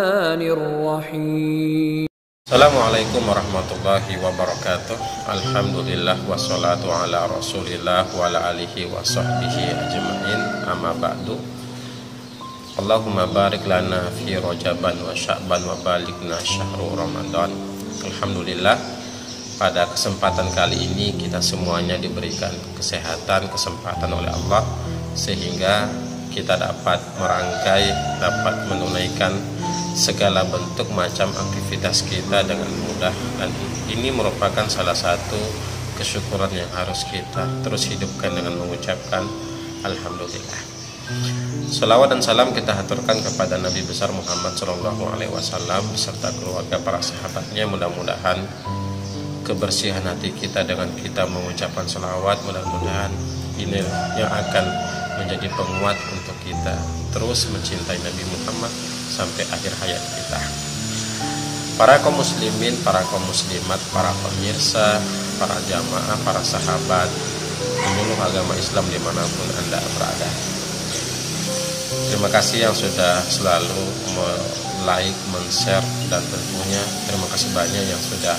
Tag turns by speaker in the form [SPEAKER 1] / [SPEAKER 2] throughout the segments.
[SPEAKER 1] الرحمن الرحيم.
[SPEAKER 2] Assalamualaikum warahmatullahi wabarakatuh. Alhamdulillah wassalatu ala rasulillah wa ala alihi wa sahbihi ajma'in, amma ba'du. Allahumma barik lana fi Rajaban wa Sya'ban wa balikna syahrul Ramadan. Alhamdulillah, pada kesempatan kali ini kita semuanya diberikan kesehatan, kesempatan oleh Allah, sehingga kita dapat merangkai, dapat menunaikan segala bentuk macam aktivitas kita dengan mudah, dan ini merupakan salah satu kesyukuran yang harus kita terus hidupkan dengan mengucapkan Alhamdulillah. Salawat dan salam kita haturkan kepada Nabi besar Muhammad SAW beserta keluarga, para sahabatnya. Mudah-mudahan kebersihan hati kita dengan kita mengucapkan salawat, mudah-mudahan ini yang akan menjadi penguat untuk kita terus mencintai Nabi Muhammad sampai akhir hayat kita. Para kaum muslimin, para kaum muslimat, para pemirsa, para jamaah, para sahabat pemeluk agama Islam dimanapun Anda berada, terima kasih yang sudah selalu like, men-share, dan tentunya terima kasih banyak yang sudah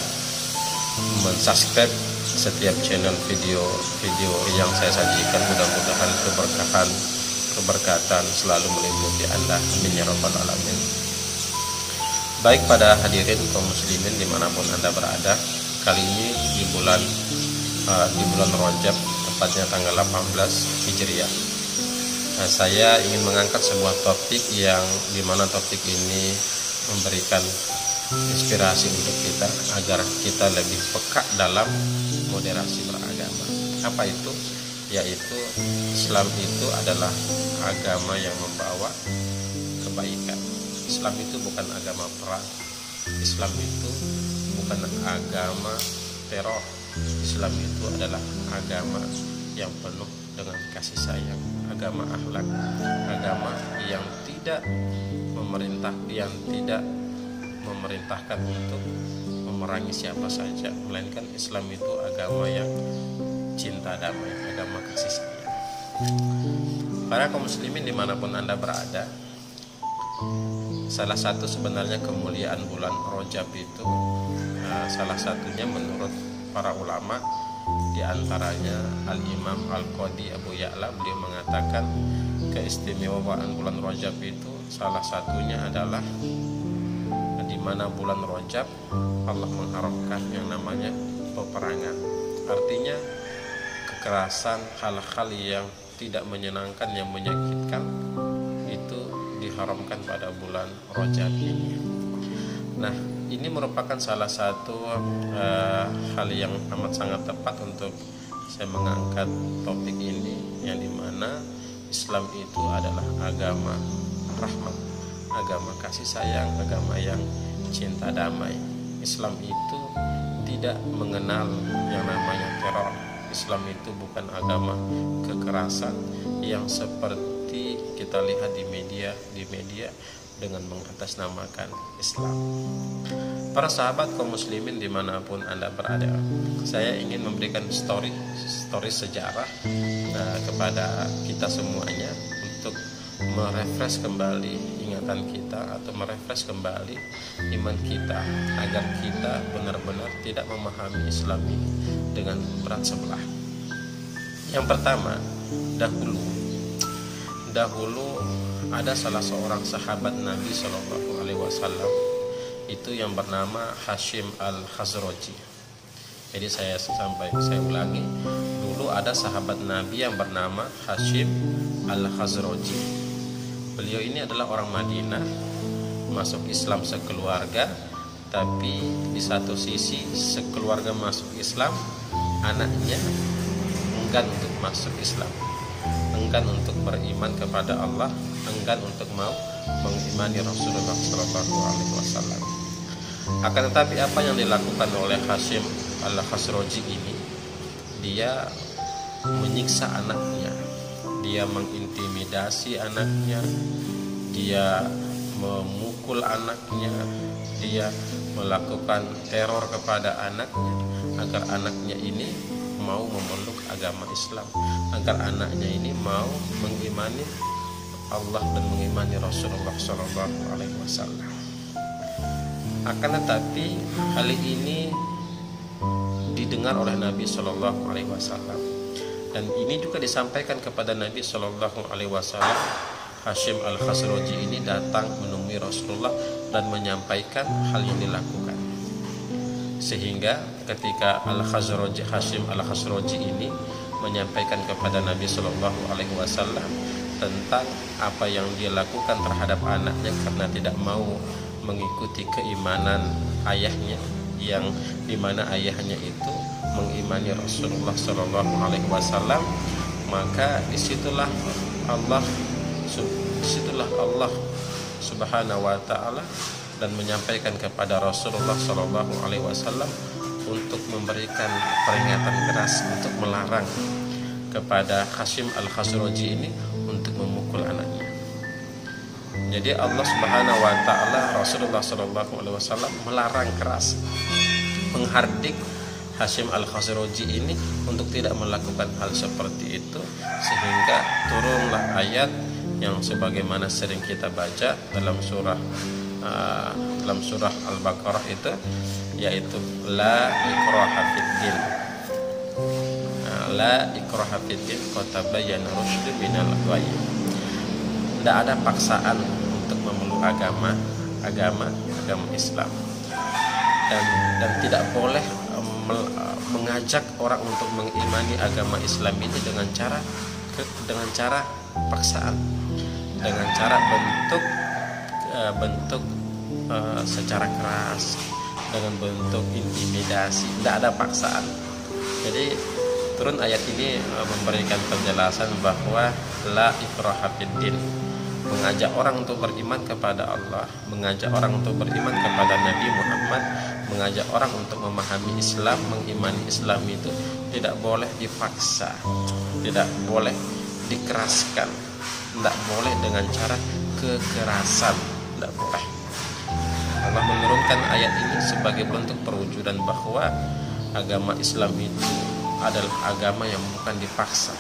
[SPEAKER 2] men-subscribe setiap channel video yang saya sajikan. Mudah-mudahan keberkatan selalu meliputi Anda, amin ya rabbal alamin. Baik, pada hadirin kaum muslimin dimanapun Anda berada, kali ini di bulan Rajab, tepatnya tanggal 18 Hijriah, saya ingin mengangkat sebuah topik yang dimana topik ini memberikan inspirasi untuk kita agar kita lebih peka dalam moderasi beragama. Apa itu? Yaitu Islam itu adalah agama yang membawa kebaikan. Islam itu bukan agama perang. Islam itu bukan agama teror. Islam itu adalah agama yang penuh dengan kasih sayang, agama akhlak, agama yang tidak memerintahkan untuk memerangi siapa saja, melainkan Islam itu agama yang cinta damai, agama kasih sayang. Para kaum muslimin dimanapun Anda berada, salah satu sebenarnya kemuliaan bulan Rajab itu, salah satunya menurut para ulama, diantaranya Al-Imam Al-Qadi Abu Ya'la, beliau mengatakan keistimewaan bulan Rajab itu salah satunya adalah di mana bulan Rajab Allah mengharamkan yang namanya peperangan. Artinya kekerasan, hal-hal yang tidak menyenangkan, yang menyakitkan, itu diharamkan pada bulan Rajab ini. Nah, ini merupakan salah satu hal yang amat sangat tepat untuk saya mengangkat topik ini, yang dimana Islam itu adalah agama rahmat, agama kasih sayang, agama yang cinta damai. Islam itu tidak mengenal yang namanya teror. Islam itu bukan agama kekerasan yang seperti kita lihat di media dengan mengatasnamakan Islam. Para sahabat kaum muslimin dimanapun Anda berada, saya ingin memberikan story sejarah kepada kita semuanya untuk merefresh kembali ingatan kita atau merefresh kembali iman kita, agar kita benar-benar tidak memahami Islam ini dengan berat sebelah. Yang pertama, dahulu ada salah seorang sahabat Nabi Shallallahu Alaihi Wasallam, itu yang bernama Hashim Al-Khazraji. Jadi saya ulangi, dulu ada sahabat Nabi yang bernama Hashim Al-Khazraji. Beliau ini adalah orang Madinah, masuk Islam sekeluarga, tapi di satu sisi sekeluarga masuk Islam, anaknya enggan untuk masuk Islam, enggan untuk beriman kepada Allah, enggan untuk mau mengimani Rasulullah SAW. Akan tetapi apa yang dilakukan oleh Hashim Al-Khazraji ini, dia menyiksa anaknya, dia mengintimidasi anaknya, dia memukul anaknya, dia melakukan teror kepada anaknya agar anaknya ini mau memeluk agama Islam, agar anaknya ini mau mengimani Allah dan mengimani Rasulullah SAW. Akan tetapi hal ini didengar oleh Nabi Shallallahu Alaihi Wasallam, dan ini juga disampaikan kepada Nabi Shallallahu Alaihi Wasallam. Hashim al-Khazraji ini datang menemui Rasulullah dan menyampaikan hal yang dilakukan, sehingga ketika Hashim al-Khazraji ini menyampaikan kepada Nabi Shallallahu Alaihi Wasallam tentang apa yang dia lakukan terhadap anaknya karena tidak mau mengikuti keimanan ayahnya, yang dimana ayahnya itu mengimani Rasulullah Shallallahu Alaihi Wasallam, maka disitulah Allah Subhanahu wa Ta'ala dan menyampaikan kepada Rasulullah Shallallahu Alaihi Wasallam untuk memberikan peringatan keras, untuk melarang kepada Hashim al-Khazraji ini untuk memukul anaknya. Jadi Allah Subhanahu wa Ta'ala, Rasulullah Shallallahu Alaihi Wasallam melarang keras, menghardik Hashim al-Khazraji ini untuk tidak melakukan hal seperti itu, sehingga turunlah ayat yang sebagaimana sering kita baca dalam surah Al-Baqarah itu, yaitu la ikraha fiddin, la ikraha fiddin qad tabayyana rusydu minal ghayy. Tidak ada paksaan untuk memeluk agama Islam, dan tidak boleh mengajak orang untuk mengimani agama Islam ini dengan cara paksaan, dengan cara bentuk secara keras, dengan bentuk intimidasi. Tidak ada paksaan. Jadi turun ayat ini memberikan penjelasan bahwa la ikraha fiddin, mengajak orang untuk beriman kepada Allah, mengajak orang untuk beriman kepada Nabi Muhammad, mengajak orang untuk memahami Islam, mengimani Islam itu tidak boleh dipaksa, tidak boleh dikeraskan, tidak boleh dengan cara kekerasan, tidak boleh. Allah menurunkan ayat ini sebagai bentuk perwujudan bahwa agama Islam itu adalah agama yang bukan dipaksa.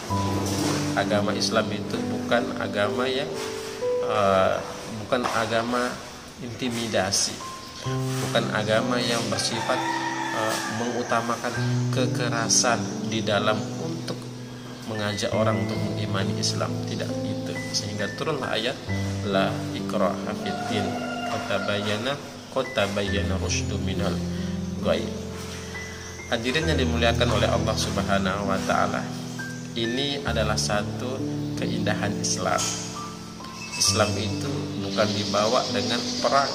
[SPEAKER 2] Agama Islam itu bukan agama yang bukan agama intimidasi, bukan agama yang bersifat mengutamakan kekerasan di dalam untuk mengajak orang untuk mengimani Islam. Tidak itu. Sehingga turunlah ayat la ikraha fiddin qad tabayyana rusydu minal ghayy. Hadirin yang dimuliakan oleh Allah Subhanahu wa Ta'ala, ini adalah satu keindahan Islam. Islam itu bukan dibawa dengan perang.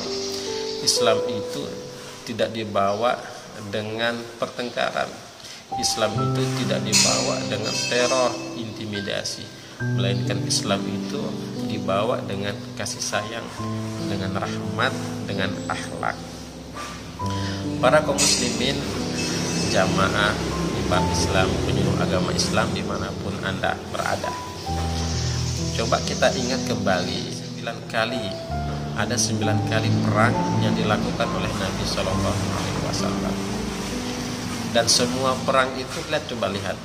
[SPEAKER 2] Islam itu tidak dibawa dengan pertengkaran. Islam itu tidak dibawa dengan teror, intimidasi, melainkan Islam itu dibawa dengan kasih sayang, dengan rahmat, dengan akhlak. Para kaum muslimin, jamaah imam Islam, penyuluh agama Islam dimanapun Anda berada, coba kita ingat kembali 9 kali, ada 9 kali perang yang dilakukan oleh Nabi Shallallahu Alaihi Wasallam. Dan semua perang itu, lihat,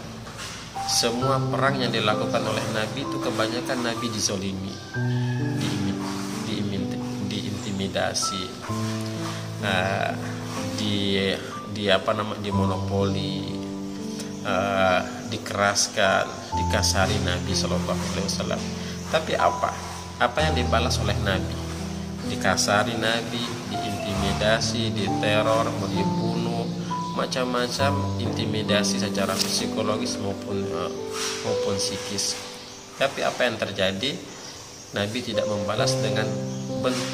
[SPEAKER 2] semua perang yang dilakukan oleh Nabi itu kebanyakan Nabi dizolimi, diintimidasi, dimonopoli, dikeraskan, dikasari Nabi Shallallahu Alaihi Wasallam. Tapi apa yang dibalas oleh Nabi? Dikasari Nabi, diintimidasi, diteror, dibunuh, macam-macam intimidasi secara psikologis maupun psikis. Tapi apa yang terjadi? Nabi tidak membalas dengan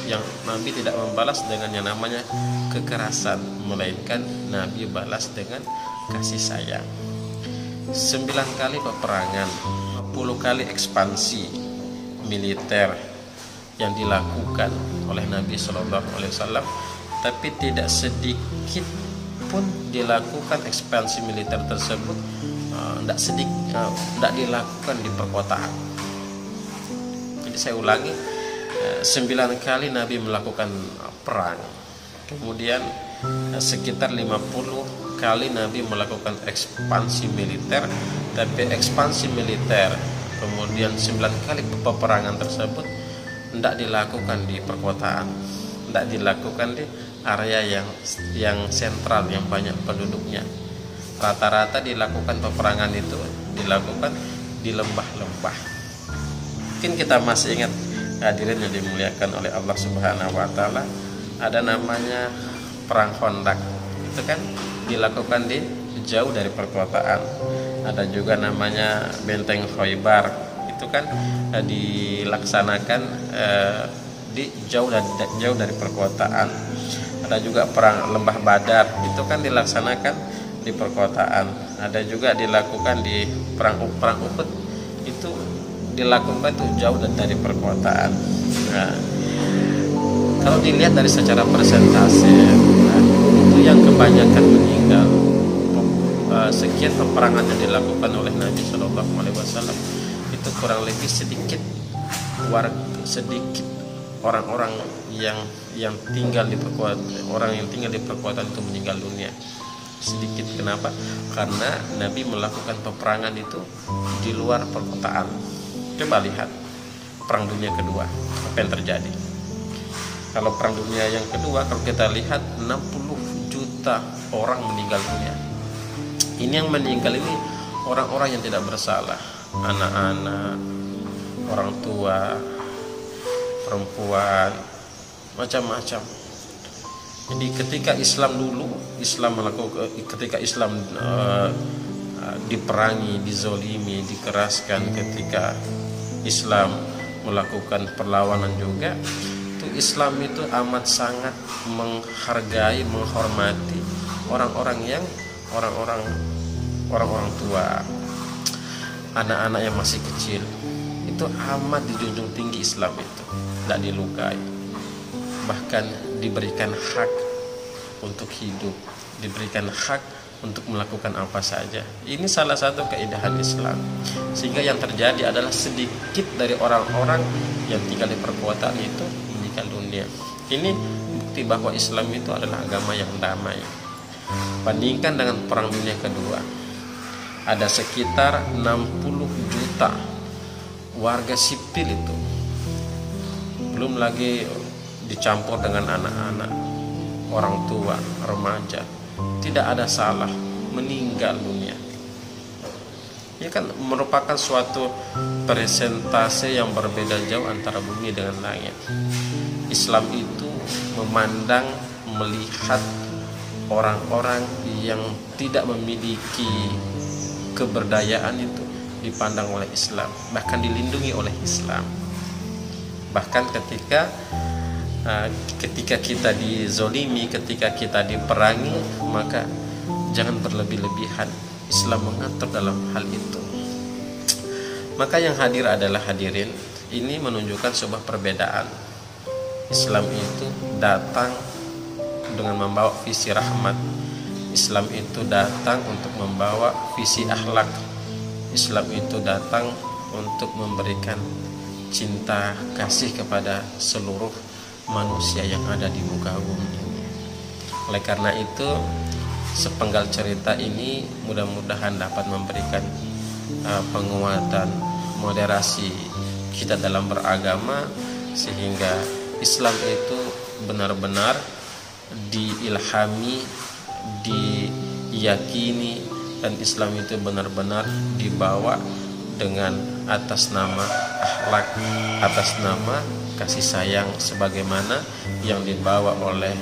[SPEAKER 2] yang namanya kekerasan, melainkan Nabi balas dengan kasih sayang. 9 kali peperangan, 10 kali ekspansi militer yang dilakukan oleh Nabi Shallallahu Alaihi Wasallam, tapi tidak sedikit pun dilakukan ekspansi militer tersebut tidak dilakukan di perkotaan. Jadi saya ulangi, 9 kali Nabi melakukan perang, kemudian sekitar 50 kali Nabi melakukan ekspansi militer, tapi ekspansi militer kemudian 9 kali peperangan tersebut tidak dilakukan di perkotaan, tidak dilakukan di area yang sentral yang banyak penduduknya. Rata-rata dilakukan peperangan itu dilakukan di lembah-lembah. Mungkin kita masih ingat, hadirin yang dimuliakan oleh Allah Subhanahu wa taala, ada namanya perang Khandaq. Itu kan dilakukan di jauh dari perkotaan. Ada juga namanya benteng Khaybar. Itu kan dilaksanakan di jauh dari perkotaan. Ada juga perang Lembah Badar. Itu kan dilaksanakan di perkotaan. Ada juga dilakukan di perang Uhud. Itu dilakukan tuh jauh dari perkotaan. Nah, kalau dilihat dari secara persentase, itu yang kebanyakan meninggal. Sekian peperangan yang dilakukan oleh Nabi Shallallahu Alaihi Wasallam itu kurang lebih sedikit orang-orang yang tinggal di perkotaan itu meninggal dunia. Sedikit. Kenapa? Karena Nabi melakukan peperangan itu di luar perkotaan. Coba lihat Perang Dunia Kedua, apa yang terjadi. Kalau Perang Dunia yang Kedua, kalau kita lihat 60 juta orang meninggal dunia. Ini yang meninggal ini orang-orang yang tidak bersalah, anak-anak, orang tua, perempuan, macam-macam. Jadi ketika Islam diperangi, dizolimi, dikeraskan, ketika Islam melakukan perlawanan juga, itu Islam itu amat sangat menghargai, menghormati orang-orang tua, anak-anak yang masih kecil. Itu amat dijunjung tinggi Islam itu, tidak dilukai, bahkan diberikan hak untuk hidup, diberikan hak untuk melakukan apa saja. Ini salah satu keindahan Islam. Sehingga yang terjadi adalah sedikit dari orang-orang yang tinggal di perkotaan itu meninggal dunia. Ini bukti bahwa Islam itu adalah agama yang damai. Bandingkan dengan Perang Dunia Kedua, ada sekitar 60 juta warga sipil itu, belum lagi dicampur dengan anak-anak, orang tua, remaja, tidak ada salah, meninggal dunia. Ini kan merupakan suatu presentase yang berbeda jauh antara bumi dengan langit. Islam itu memandang, melihat orang-orang yang tidak memiliki keberdayaan itu dipandang oleh Islam, bahkan dilindungi oleh Islam. Bahkan ketika kita dizolimi, ketika kita diperangi, maka jangan berlebih-lebihan. Islam mengatur dalam hal itu. Maka yang hadir adalah hadirin, ini menunjukkan sebuah perbedaan. Islam itu datang dengan membawa visi rahmat. Islam itu datang untuk membawa visi akhlak. Islam itu datang untuk memberikan cinta kasih kepada seluruh manusia yang ada di muka bumi ini. Oleh karena itu, sepenggal cerita ini mudah-mudahan dapat memberikan penguatan, moderasi kita dalam beragama, sehingga Islam itu benar-benar diilhami, diyakini, dan Islam itu benar-benar dibawa dengan atas nama akhlak, atas nama kasih sayang, sebagaimana yang dibawa oleh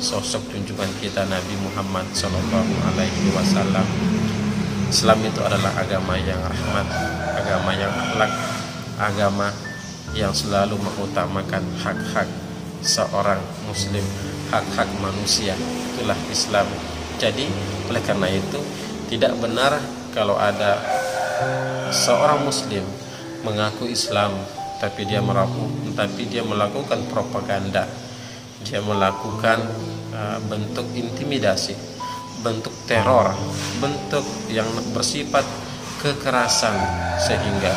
[SPEAKER 2] sosok junjungan kita Nabi Muhammad SAW. Islam itu adalah agama yang rahmat, agama yang akhlak, agama yang selalu mengutamakan hak-hak seorang muslim, hak-hak manusia. Itulah Islam. Jadi oleh karena itu tidak benar kalau ada seorang muslim mengaku Islam tapi dia melakukan propaganda, dia melakukan bentuk intimidasi, bentuk teror, bentuk yang bersifat kekerasan, sehingga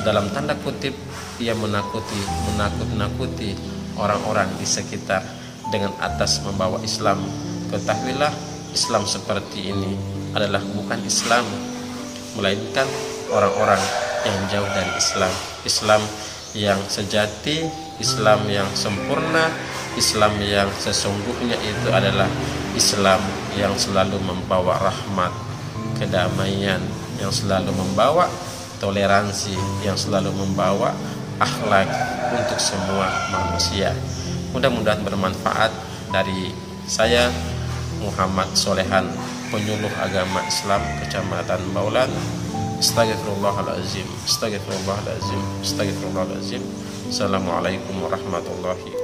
[SPEAKER 2] dalam tanda kutip ia menakut-nakuti orang-orang di sekitar dengan atas membawa Islam. Ketahuilah, Islam seperti ini adalah bukan Islam, melainkan orang-orang yang jauh dari Islam. Islam yang sejati, Islam yang sempurna, Islam yang sesungguhnya itu adalah Islam yang selalu membawa rahmat, kedamaian, yang selalu membawa toleransi, yang selalu membawa akhlak untuk semua manusia. Mudah-mudahan bermanfaat. Dari saya Muhammad Solehan, penyuluh agama Islam Kecamatan Baulan. Astagfirullahaladzim, astagfirullahaladzim, astagfirullahaladzim. Assalamualaikum warahmatullahi wabarakatuh.